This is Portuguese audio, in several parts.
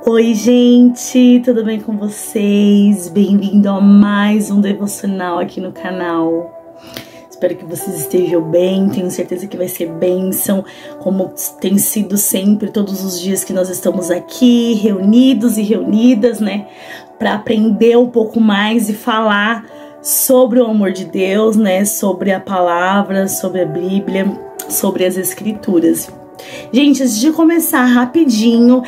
Oi gente, tudo bem com vocês? Bem-vindo a mais um devocional aqui no canal. Espero que vocês estejam bem, tenho certeza que vai ser bênção, como tem sido sempre, todos os dias que nós estamos aqui, reunidos e reunidas, né? Para aprender um pouco mais e falar sobre o amor de Deus, né? Sobre a palavra, sobre a Bíblia, sobre as Escrituras. Gente, antes de começar rapidinho,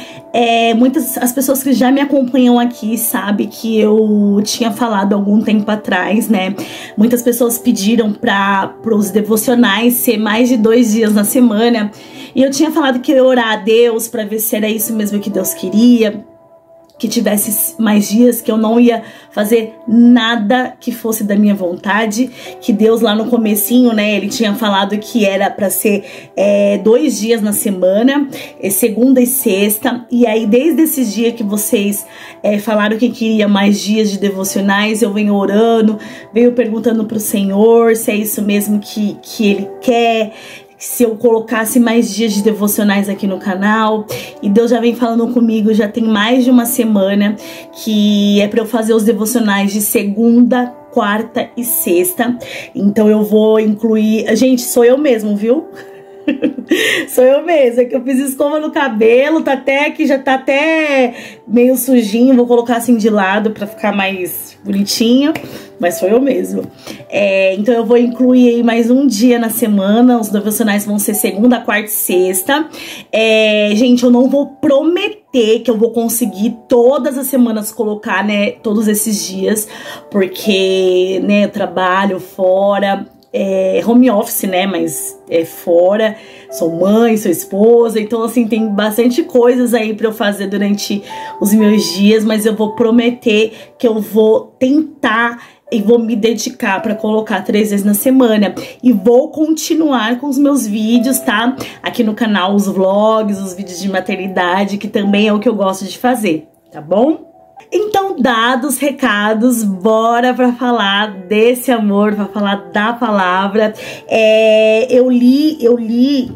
as pessoas que já me acompanham aqui sabem que eu tinha falado algum tempo atrás, né? Muitas pessoas pediram para os devocionais ser mais de 2 dias na semana. E eu tinha falado que eu ia orar a Deus para ver se era isso mesmo que Deus queria. Que tivesse mais dias, que eu não ia fazer nada que fosse da minha vontade, que Deus lá no comecinho, né, ele tinha falado que era para ser 2 dias na semana, segunda e sexta, e aí desde esses dias que vocês falaram que queria mais dias de devocionais, eu venho orando, venho perguntando pro Senhor se é isso mesmo que Ele quer, se eu colocasse mais dias de devocionais aqui no canal. E Deus já vem falando comigo, já tem mais de uma semana, que é para eu fazer os devocionais de segunda, quarta e sexta. Então eu vou incluir... Gente, sou eu mesmo, viu? Sou eu mesma, que eu fiz escova no cabelo, tá até aqui, já tá até meio sujinho, vou colocar assim de lado pra ficar mais bonitinho, mas sou eu mesmo. Então eu vou incluir aí mais um dia na semana, os devocionais vão ser segunda, quarta e sexta. Gente, eu não vou prometer que eu vou conseguir todas as semanas colocar, né, todos esses dias, porque, né, eu trabalho fora, home office, né, mas fora, sou mãe, sou esposa, então assim, tem bastante coisas aí pra eu fazer durante os meus dias, mas eu vou prometer que eu vou tentar e vou me dedicar pra colocar 3 vezes na semana, e vou continuar com os meus vídeos, tá? Aqui no canal, os vlogs, os vídeos de maternidade, que também é o que eu gosto de fazer, tá bom? Então, dados os recados, bora pra falar desse amor, pra falar da palavra.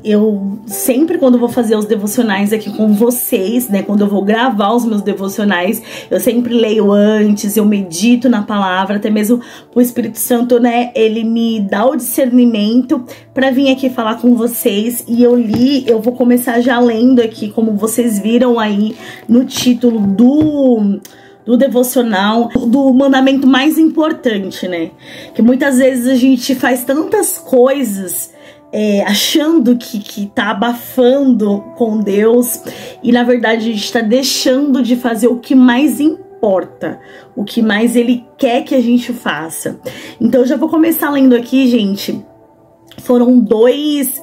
Eu sempre quando vou fazer os devocionais aqui com vocês, né, quando eu vou gravar os meus devocionais, eu sempre leio antes, eu medito na palavra, até mesmo o Espírito Santo, né, ele me dá o discernimento pra vir aqui falar com vocês. E eu vou começar já lendo aqui, como vocês viram aí no título do devocional, do mandamento mais importante, né? Que muitas vezes a gente faz tantas coisas achando que tá abafando com Deus, e na verdade a gente tá deixando de fazer o que mais importa, o que mais Ele quer que a gente faça. Então eu já vou começar lendo aqui, gente. Foram dois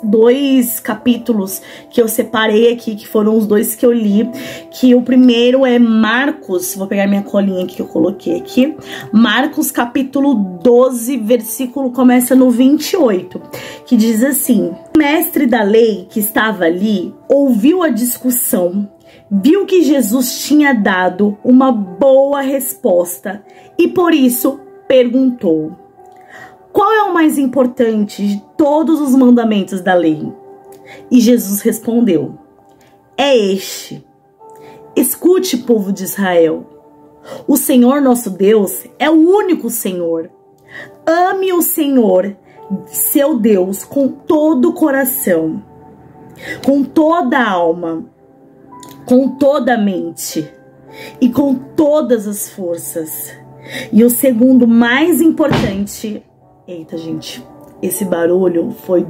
capítulos que eu separei aqui, que foram os 2 que eu li, que o primeiro é Marcos, vou pegar minha colinha aqui que eu coloquei aqui, Marcos capítulo 12, versículo começa no 28, que diz assim: o mestre da lei que estava ali ouviu a discussão, viu que Jesus tinha dado uma boa resposta e por isso perguntou: qual é o mais importante de todos os mandamentos da lei? E Jesus respondeu: é este. Escute, povo de Israel. O Senhor nosso Deus é o único Senhor. Ame o Senhor, seu Deus, com todo o coração, com toda a alma, com toda a mente e com todas as forças. E o segundo mais importante... Eita, gente, esse barulho foi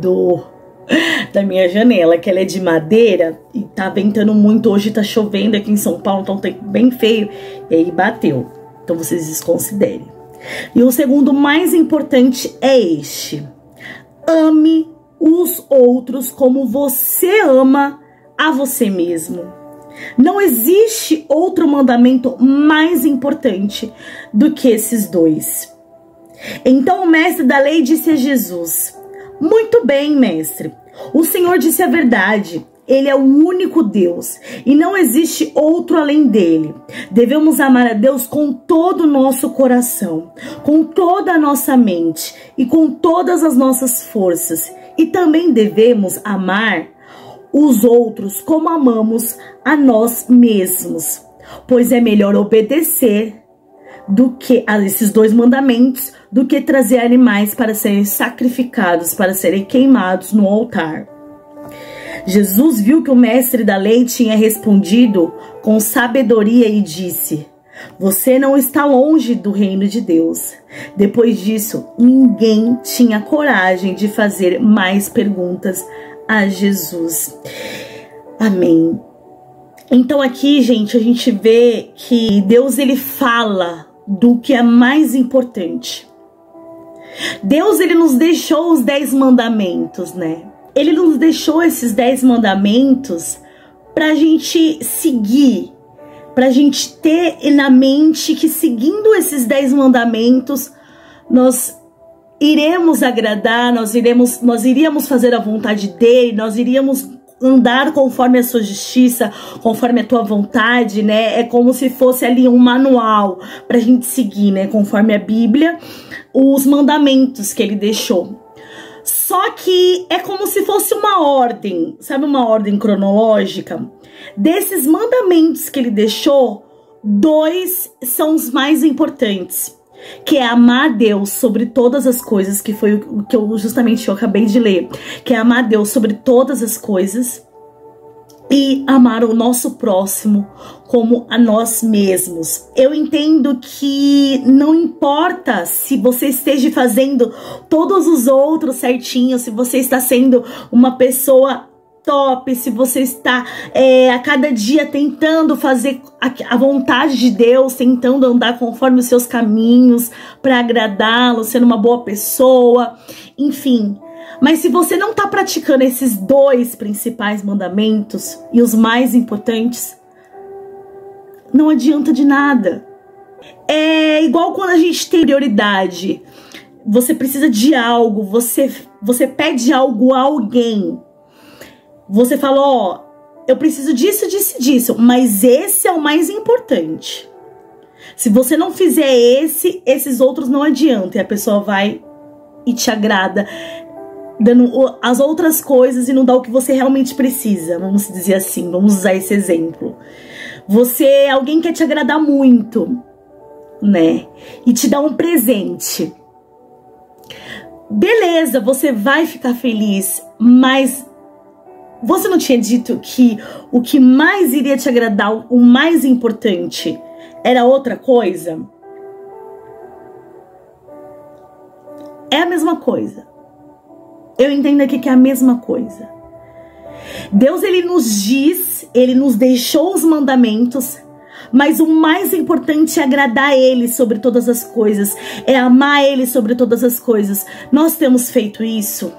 da minha janela, que ela é de madeira e tá ventando muito. Hoje tá chovendo aqui em São Paulo, então tem bem feio, e aí bateu. Então vocês desconsiderem. E o segundo mais importante é este: ame os outros como você ama a você mesmo. Não existe outro mandamento mais importante do que esses 2. Então o mestre da lei disse a Jesus: muito bem, mestre, o Senhor disse a verdade. Ele é o único Deus e não existe outro além dele. Devemos amar a Deus com todo o nosso coração, com toda a nossa mente e com todas as nossas forças. E também devemos amar os outros como amamos a nós mesmos. pois é melhor obedecer do que a esses 2 mandamentos do que trazer animais para serem sacrificados, para serem queimados no altar. Jesus viu que o mestre da lei tinha respondido com sabedoria e disse: você não está longe do reino de Deus. Depois disso, ninguém tinha coragem de fazer mais perguntas a Jesus. Amém. Então aqui, gente, a gente vê que Deus, ele fala do que é mais importante. Deus, ele nos deixou os 10 mandamentos, né? Ele nos deixou esses 10 mandamentos pra gente seguir, pra gente ter na mente que seguindo esses 10 mandamentos, nós iremos agradar, nós iríamos fazer a vontade dele, nós iríamos andar conforme a sua justiça, conforme a tua vontade, né? É como se fosse ali um manual pra gente seguir, né? Conforme a Bíblia, os mandamentos que ele deixou. Só que é como se fosse uma ordem, sabe, uma ordem cronológica? Desses mandamentos que ele deixou, 2 são os mais importantes, que é amar a Deus sobre todas as coisas, que foi o que eu acabei de ler, que é amar a Deus sobre todas as coisas e amar o nosso próximo como a nós mesmos. Eu entendo que não importa se você esteja fazendo todos os outros certinhos, se você está sendo uma pessoa top, se você está a cada dia tentando fazer a vontade de Deus, tentando andar conforme os seus caminhos para agradá-lo, sendo uma boa pessoa, enfim. Mas se você não está praticando esses 2 principais mandamentos e os mais importantes, não adianta de nada. É igual quando a gente tem prioridade. Você precisa de algo, você pede algo a alguém. Você fala, ó, eu preciso disso, disso, disso, mas esse é o mais importante. Se você não fizer esses outros não adianta. E a pessoa vai e te agrada, dando as outras coisas e não dá o que você realmente precisa. Vamos dizer assim, vamos usar esse exemplo. Alguém quer te agradar muito, né? E te dá um presente. Beleza, você vai ficar feliz, mas você não tinha dito que o que mais iria te agradar, o mais importante, era outra coisa? É a mesma coisa. Eu entendo aqui que é a mesma coisa. Deus, ele nos diz, ele nos deixou os mandamentos, mas o mais importante é agradar ele sobre todas as coisas, é amar ele sobre todas as coisas. Nós temos feito isso?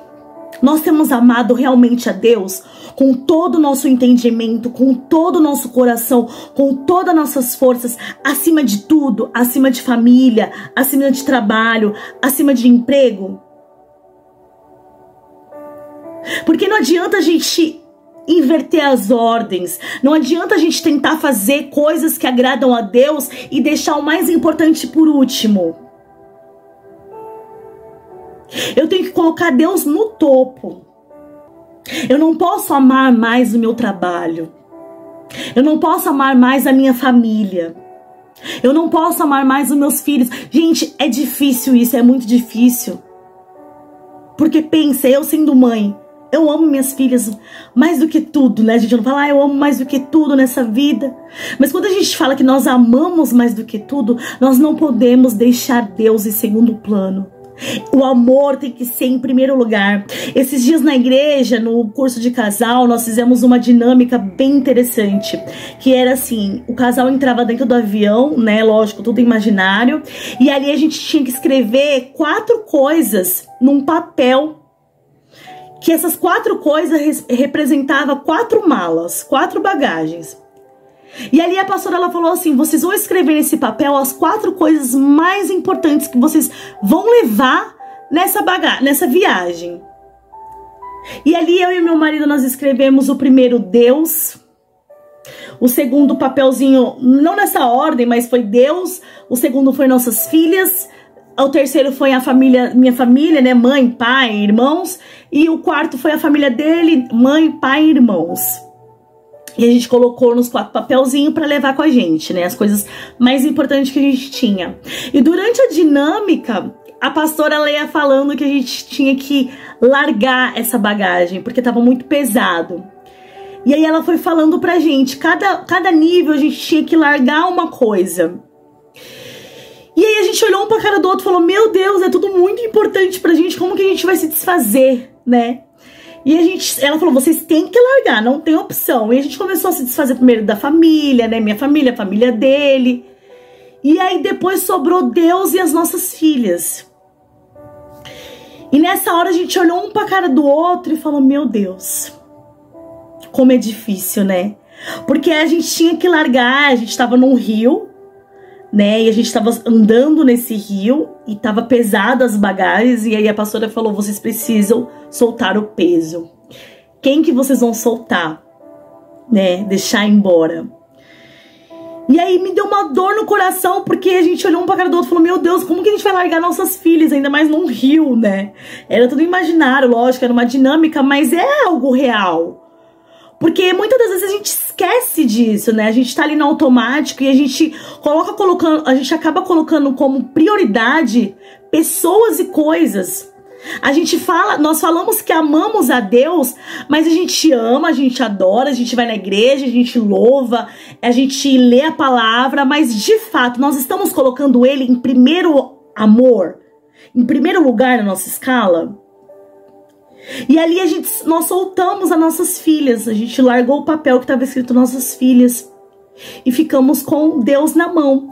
Nós temos amado realmente a Deus com todo o nosso entendimento, com todo o nosso coração, com todas as nossas forças, acima de tudo, acima de família, acima de trabalho, acima de emprego? Porque não adianta a gente inverter as ordens, não adianta a gente tentar fazer coisas que agradam a Deus e deixar o mais importante por último. Eu tenho que colocar Deus no topo. Eu não posso amar mais o meu trabalho. Eu não posso amar mais a minha família. Eu não posso amar mais os meus filhos. Gente, é difícil isso, é muito difícil. Porque pensa, eu sendo mãe, eu amo minhas filhas mais do que tudo, né? A gente não fala, eu amo mais do que tudo nessa vida. Mas quando a gente fala que nós amamos mais do que tudo, nós não podemos deixar Deus em segundo plano. O amor tem que ser em primeiro lugar. Esses dias na igreja, no curso de casal, nós fizemos uma dinâmica bem interessante, que era assim, o casal entrava dentro do avião, né, lógico, tudo imaginário, e ali a gente tinha que escrever 4 coisas num papel, que essas 4 coisas representavam 4 malas, 4 bagagens. E ali a pastora, ela falou assim, vocês vão escrever nesse papel as 4 coisas mais importantes que vocês vão levar nessa viagem. E ali eu e meu marido, nós escrevemos o primeiro Deus, o segundo papelzinho, não nessa ordem, mas foi Deus, o segundo foi nossas filhas, o terceiro foi a família, minha família, né, mãe, pai, irmãos, e o quarto foi a família dele, mãe, pai e irmãos. E a gente colocou nos 4 papelzinhos para levar com a gente, né? As coisas mais importantes que a gente tinha. E durante a dinâmica, a pastora Leia falando que a gente tinha que largar essa bagagem, porque tava muito pesado. E aí ela foi falando pra gente, cada nível a gente tinha que largar uma coisa. E aí a gente olhou um pra cara do outro e falou, meu Deus, é tudo muito importante pra gente, como que a gente vai se desfazer, né? E ela falou, vocês têm que largar, não tem opção. E a gente começou a se desfazer primeiro da família, né? Minha família, a família dele. E aí depois sobrou Deus e as nossas filhas. E nessa hora a gente olhou um pra cara do outro e falou, meu Deus, como é difícil, né? Porque a gente tinha que largar, a gente tava num rio, né? E a gente tava andando nesse rio e tava pesado as bagagens. E aí a pastora falou, vocês precisam soltar o peso. Quem que vocês vão soltar, né? Deixar embora. E aí me deu uma dor no coração, porque a gente olhou um pra cara do outro e falou, meu Deus, como que a gente vai largar nossas filhas, ainda mais num rio, né? Era tudo imaginário, lógico, era uma dinâmica, mas é algo real. Porque muitas das vezes a gente esquece disso, né? A gente tá ali no automático e a gente acaba colocando como prioridade pessoas e coisas. Nós falamos que amamos a Deus, mas a gente ama, a gente adora, a gente vai na igreja, a gente louva, a gente lê a palavra, mas de fato nós estamos colocando Ele em primeiro amor, em primeiro lugar na nossa escala. E ali nós soltamos as nossas filhas, a gente largou o papel que estava escrito nossas filhas e ficamos com Deus na mão.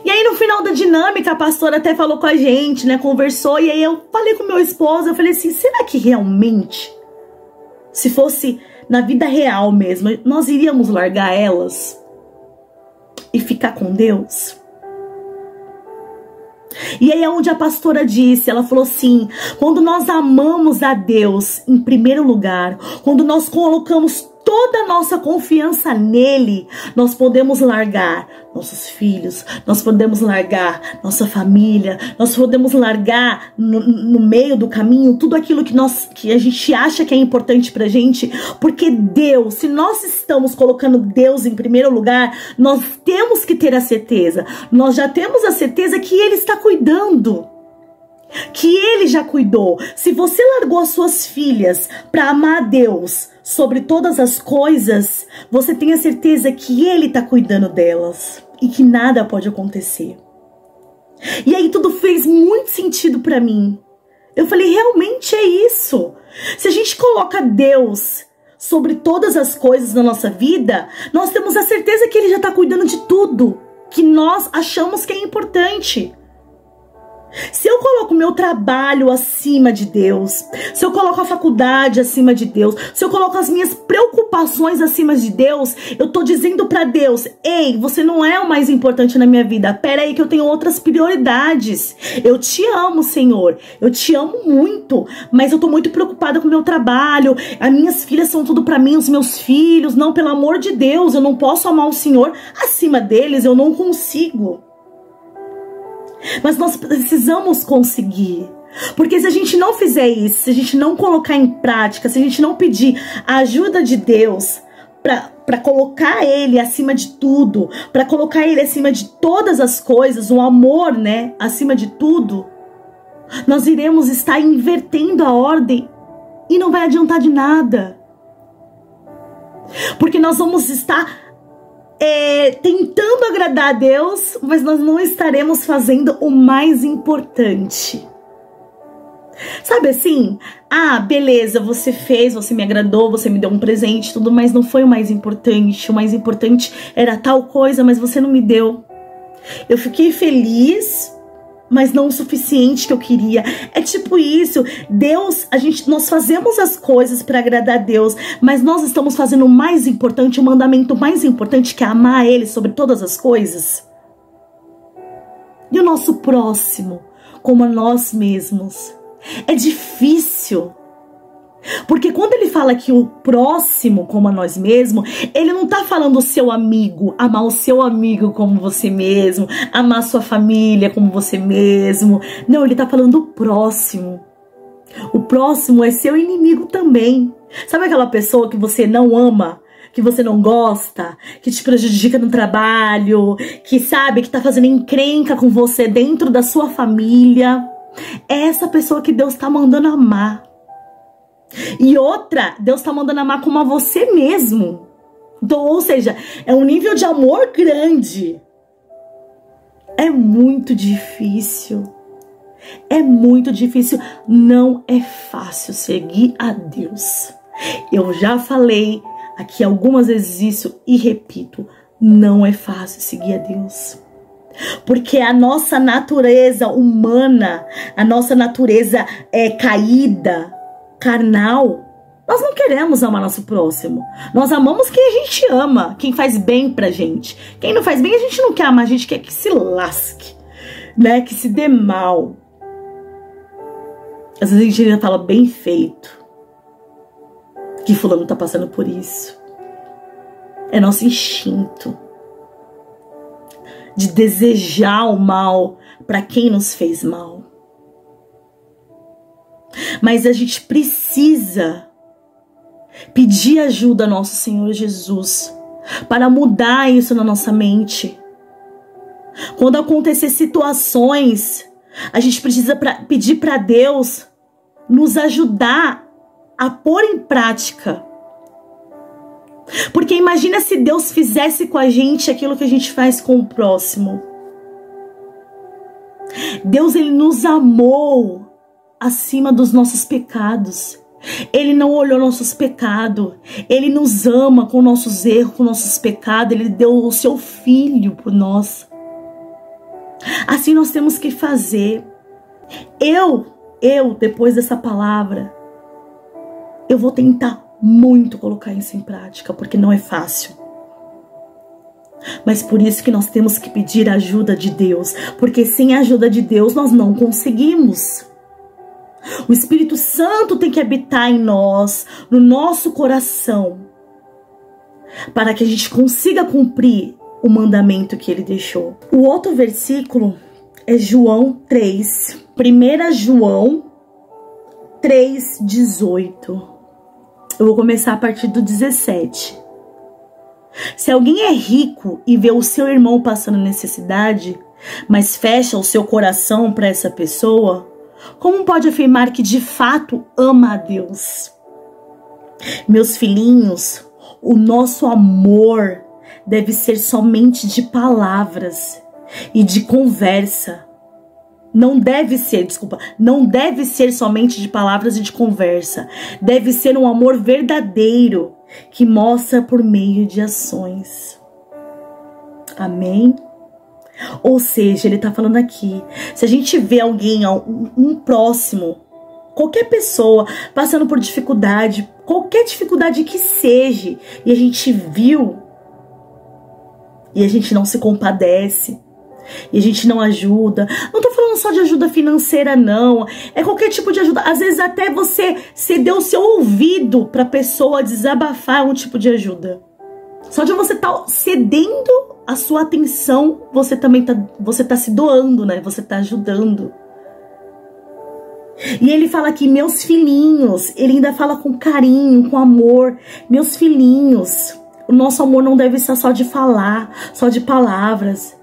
E aí no final da dinâmica a pastora até falou com a gente, né, conversou, e aí eu falei com meu esposo, eu falei assim, será que realmente, se fosse na vida real mesmo, nós iríamos largar elas e ficar com Deus? E aí é onde a pastora disse, ela falou assim, quando nós amamos a Deus em primeiro lugar, quando nós colocamos toda a nossa confiança nele, nós podemos largar nossos filhos, nós podemos largar nossa família, nós podemos largar no meio do caminho tudo aquilo que a gente acha que é importante pra gente, porque Deus, se nós estamos colocando Deus em primeiro lugar, nós temos que ter a certeza, nós já temos a certeza que Ele está cuidando, que Ele já cuidou. Se você largou as suas filhas para amar a Deus sobre todas as coisas, você tem a certeza que Ele está cuidando delas e que nada pode acontecer. E aí tudo fez muito sentido para mim. Eu falei, realmente é isso. Se a gente coloca Deus sobre todas as coisas na nossa vida, nós temos a certeza que Ele já está cuidando de tudo que nós achamos que é importante. Se eu coloco o meu trabalho acima de Deus, se eu coloco a faculdade acima de Deus, se eu coloco as minhas preocupações acima de Deus, eu tô dizendo pra Deus, ei, você não é o mais importante na minha vida, pera aí que eu tenho outras prioridades. Eu te amo, Senhor, eu te amo muito, mas eu tô muito preocupada com o meu trabalho, as minhas filhas são tudo pra mim, os meus filhos, não, pelo amor de Deus, eu não posso amar o Senhor acima deles, eu não consigo. Mas nós precisamos conseguir. Porque se a gente não fizer isso, se a gente não colocar em prática, se a gente não pedir a ajuda de Deus para colocar Ele acima de tudo, para colocar Ele acima de todas as coisas, o amor, né, acima de tudo, nós iremos estar invertendo a ordem e não vai adiantar de nada. Porque nós vamos estar tentando agradar a Deus, mas nós não estaremos fazendo o mais importante. Sabe assim? Ah, beleza, você fez, você me agradou, você me deu um presente, tudo, mas não foi o mais importante. O mais importante era tal coisa, mas você não me deu. Eu fiquei feliz, mas não o suficiente que eu queria. É tipo isso. Deus, nós fazemos as coisas para agradar a Deus, mas nós estamos fazendo o mais importante, o mandamento mais importante, que é amar Ele sobre todas as coisas. E o nosso próximo, como a nós mesmos. É difícil. Porque quando ele fala que o próximo como a nós mesmos, ele não tá falando o seu amigo, amar o seu amigo como você mesmo, amar a sua família como você mesmo. Não, ele tá falando o próximo. O próximo é seu inimigo também. Sabe aquela pessoa que você não ama, que você não gosta, que te prejudica no trabalho, que sabe, que tá fazendo encrenca com você dentro da sua família. É essa pessoa que Deus tá mandando amar. E outra, Deus tá mandando amar como a você mesmo. Então, ou seja, é um nível de amor grande. É muito difícil. É muito difícil. Não é fácil seguir a Deus. Eu já falei aqui algumas vezes isso e repito. Não é fácil seguir a Deus. Porque a nossa natureza humana, a nossa natureza caída, carnal, nós não queremos amar nosso próximo. Nós amamos quem a gente ama, quem faz bem pra gente. Quem não faz bem, a gente não quer amar, a gente quer que se lasque, né? Que se dê mal. Às vezes a gente ainda fala bem feito que fulano tá passando por isso. É nosso instinto de desejar o mal para quem nos fez mal. Mas a gente precisa pedir ajuda ao nosso Senhor Jesus para mudar isso na nossa mente. Quando acontecer situações, a gente precisa pedir para Deus nos ajudar a pôr em prática. Porque imagina se Deus fizesse com a gente aquilo que a gente faz com o próximo. Deus, ele nos amou acima dos nossos pecados. Ele não olhou nossos pecados. Ele nos ama com nossos erros, com nossos pecados. Ele deu o seu filho por nós. Assim nós temos que fazer. Eu, depois dessa palavra, eu vou tentar muito colocar isso em prática, porque não é fácil. Mas por isso que nós temos que pedir a ajuda de Deus, porque sem a ajuda de Deus nós não conseguimos. O Espírito Santo tem que habitar em nós, no nosso coração, para que a gente consiga cumprir o mandamento que ele deixou. O outro versículo é João 3, 1 João 3:18. Eu vou começar a partir do 17. Se alguém é rico e vê o seu irmão passando necessidade, mas fecha o seu coração para essa pessoa, como pode afirmar que de fato ama a Deus? Meus filhinhos, o nosso amor deve ser somente de palavras e de conversa. Não deve ser somente de palavras e de conversa. Deve ser um amor verdadeiro que mostra por meio de ações. Amém? Ou seja, ele está falando aqui, se a gente vê alguém, um próximo, qualquer pessoa passando por dificuldade, qualquer dificuldade que seja, e a gente viu, e a gente não se compadece, e a gente não ajuda. Não tô falando só de ajuda financeira, não. É qualquer tipo de ajuda. Às vezes até você ceder o seu ouvido pra pessoa desabafar é um tipo de ajuda. Só de você estar cedendo a sua atenção, você também tá se doando, né? Você tá ajudando. E ele fala aqui, meus filhinhos. Ele ainda fala com carinho, com amor. Meus filhinhos. O nosso amor não deve ser só de falar, só de palavras.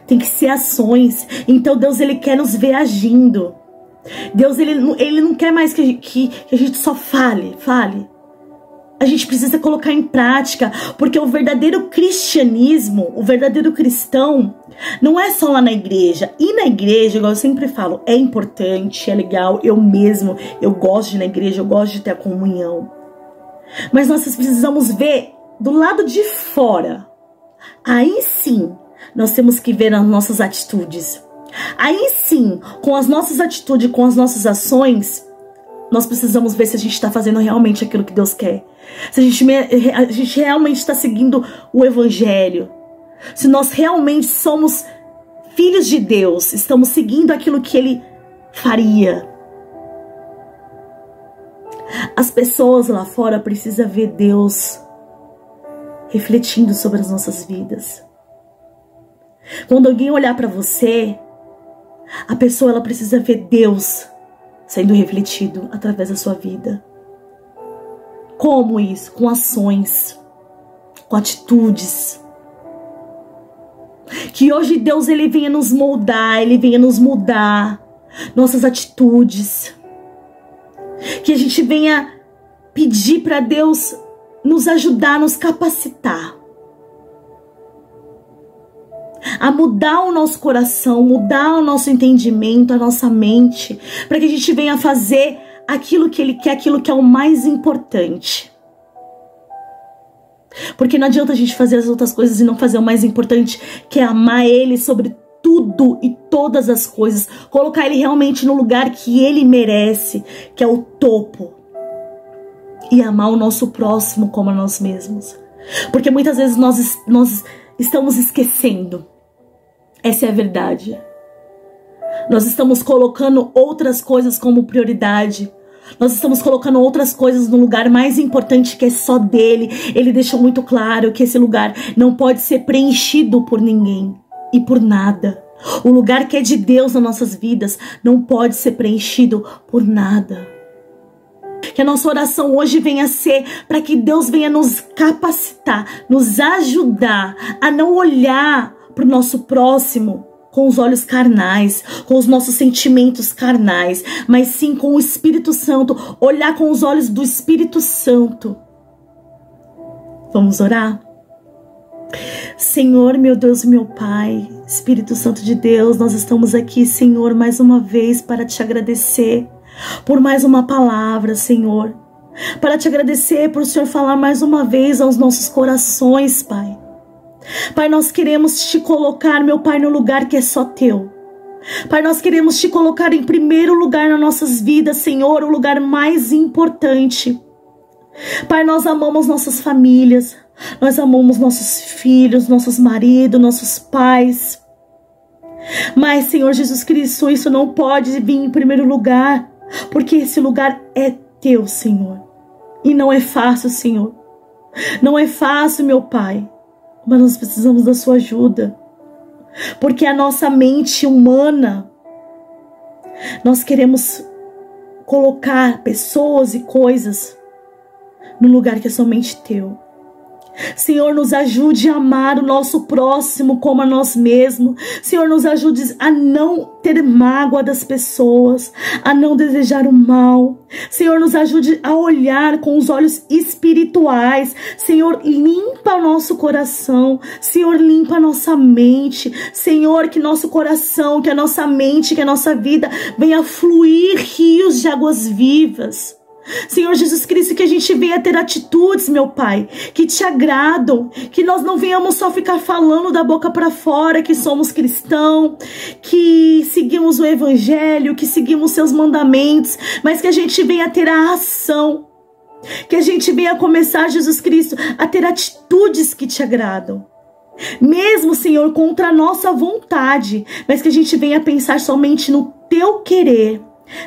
Tem que ser ações. Então Deus, ele quer nos ver agindo. Deus, ele não quer mais que a gente só fale. A gente precisa colocar em prática, porque o verdadeiro cristianismo, o verdadeiro cristão, não é só lá na igreja. E na igreja, igual eu sempre falo, é importante, é legal. Eu gosto de ir na igreja, eu gosto de ter a comunhão. Mas nós precisamos ver do lado de fora. Aí sim, nós temos que ver as nossas atitudes. Aí sim, com as nossas atitudes, com as nossas ações, nós precisamos ver se a gente está fazendo realmente aquilo que Deus quer. Se a gente realmente está seguindo o Evangelho. Se nós realmente somos filhos de Deus, estamos seguindo aquilo que Ele faria. As pessoas lá fora precisam ver Deus refletindo sobre as nossas vidas. Quando alguém olhar para você, a pessoa ela precisa ver Deus sendo refletido através da sua vida. Como isso? Com ações. com atitudes. Que hoje Deus, Ele venha nos moldar, Ele venha nos mudar nossas atitudes. Que a gente venha pedir para Deus nos ajudar, nos capacitar a mudar o nosso coração, mudar o nosso entendimento, a nossa mente, para que a gente venha fazer aquilo que Ele quer, aquilo que é o mais importante. Porque não adianta a gente fazer as outras coisas e não fazer o mais importante, que é amar Ele sobre tudo e todas as coisas. Colocar Ele realmente no lugar que Ele merece, que é o topo. E amar o nosso próximo como a nós mesmos. Porque muitas vezes nós estamos esquecendo. Essa é a verdade. Nós estamos colocando outras coisas como prioridade. Nós estamos colocando outras coisas no lugar mais importante, que é só dele. Ele deixou muito claro que esse lugar não pode ser preenchido por ninguém e por nada. O lugar que é de Deus nas nossas vidas não pode ser preenchido por nada. Que a nossa oração hoje venha ser para que Deus venha nos capacitar, nos ajudar a não olhar para o nosso próximo com os olhos carnais, com os nossos sentimentos carnais, mas sim com o Espírito Santo, olhar com os olhos do Espírito Santo. Vamos orar? Senhor, meu Deus, meu Pai, Espírito Santo de Deus, nós estamos aqui, Senhor, mais uma vez para te agradecer por mais uma palavra, Senhor, para te agradecer por o Senhor falar mais uma vez aos nossos corações, Pai. Pai, nós queremos te colocar, meu Pai, no lugar que é só teu. Pai, nós queremos te colocar em primeiro lugar nas nossas vidas, Senhor, o lugar mais importante. Pai, nós amamos nossas famílias, nós amamos nossos filhos, nossos maridos, nossos pais. Mas, Senhor Jesus Cristo, isso não pode vir em primeiro lugar, porque esse lugar é teu, Senhor. E não é fácil, Senhor. Não é fácil, meu Pai. Mas nós precisamos da sua ajuda. Porque a nossa mente humana, nós queremos colocar pessoas e coisas no lugar que é somente teu. Senhor, nos ajude a amar o nosso próximo como a nós mesmos. Senhor, nos ajude a não ter mágoa das pessoas, a não desejar o mal. Senhor, nos ajude a olhar com os olhos espirituais. Senhor, limpa o nosso coração. Senhor, limpa a nossa mente. Senhor, que nosso coração, que a nossa mente, que a nossa vida venha fluir rios de águas vivas. Senhor Jesus Cristo, que a gente venha ter atitudes, meu Pai, que te agradam, que nós não venhamos só ficar falando da boca para fora que somos cristãos, que seguimos o Evangelho, que seguimos seus mandamentos, mas que a gente venha ter a ação, que a gente venha começar, Jesus Cristo, a ter atitudes que te agradam. Mesmo, Senhor, contra a nossa vontade, mas que a gente venha pensar somente no teu querer,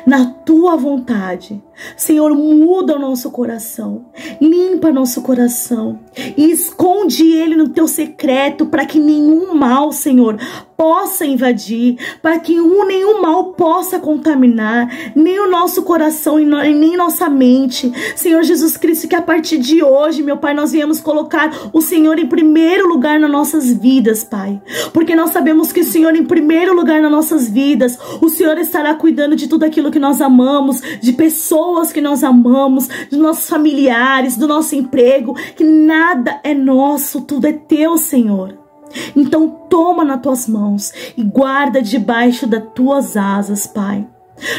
na tua vontade. Senhor, muda o nosso coração, limpa nosso coração e esconde ele no teu secreto, para que nenhum mal, Senhor, possa invadir, para que nenhum mal possa contaminar nem o nosso coração e nem nossa mente. Senhor Jesus Cristo, que a partir de hoje, meu Pai, nós viemos colocar o Senhor em primeiro lugar nas nossas vidas, Pai, porque nós sabemos que o Senhor em primeiro lugar nas nossas vidas, o Senhor estará cuidando de tudo aquilo que nós amamos, de pessoas que nós amamos, dos nossos familiares, do nosso emprego, que nada é nosso, tudo é teu, Senhor. Então toma nas tuas mãos e guarda debaixo das tuas asas, Pai.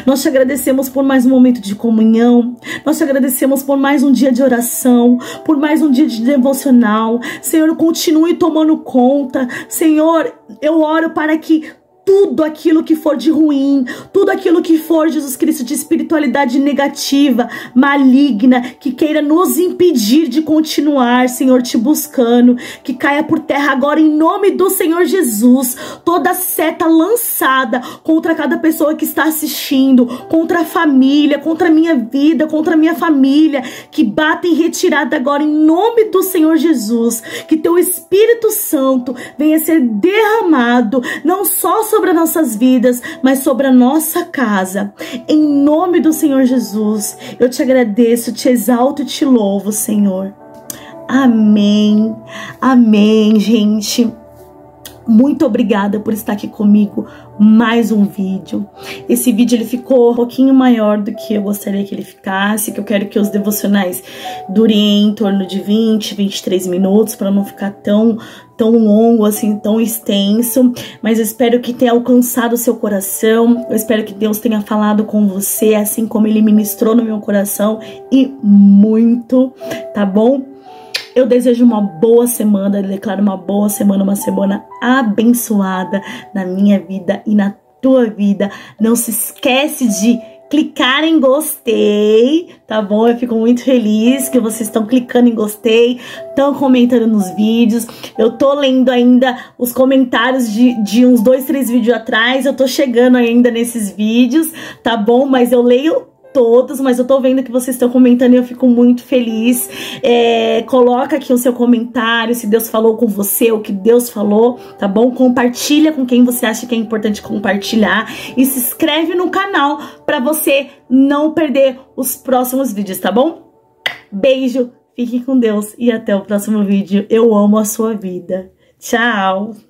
Nós te agradecemos por mais um momento de comunhão, nós te agradecemos por mais um dia de oração, por mais um dia de devocional. Senhor, continue tomando conta. Senhor, eu oro para que tudo aquilo que for de ruim, tudo aquilo que for, Jesus Cristo, de espiritualidade negativa, maligna, que queira nos impedir de continuar, Senhor, te buscando, que caia por terra agora em nome do Senhor Jesus. Toda seta lançada contra cada pessoa que está assistindo, contra a família, contra a minha vida, contra a minha família, que bata em retirada agora em nome do Senhor Jesus. Que teu Espírito Santo venha ser derramado, não só sobre as nossas vidas, mas sobre a nossa casa. Em nome do Senhor Jesus, eu te agradeço, te exalto e te louvo, Senhor. Amém. Amém, gente. Muito obrigada por estar aqui comigo. Mais um vídeo. Esse vídeo ele ficou um pouquinho maior do que eu gostaria que ele ficasse, que eu quero que os devocionais durem em torno de 20, 23 minutos, para não ficar tão longo assim, tão extenso. Mas eu espero que tenha alcançado o seu coração. Eu espero que Deus tenha falado com você, assim como Ele ministrou no meu coração, e muito, tá bom? Eu desejo uma boa semana, eu declaro uma boa semana, uma semana abençoada na minha vida e na tua vida. Não se esquece de clicar em gostei, tá bom? Eu fico muito feliz que vocês estão clicando em gostei, estão comentando nos vídeos. Eu tô lendo ainda os comentários de uns 2, 3 vídeos atrás, eu tô chegando ainda nesses vídeos, tá bom? Mas eu leio todos, mas eu tô vendo que vocês estão comentando e eu fico muito feliz. Coloca aqui o seu comentário, se Deus falou com você, o que Deus falou, tá bom? Compartilha com quem você acha que é importante compartilhar e se inscreve no canal pra você não perder os próximos vídeos, tá bom? Beijo, fique com Deus e até o próximo vídeo. Eu amo a sua vida. Tchau!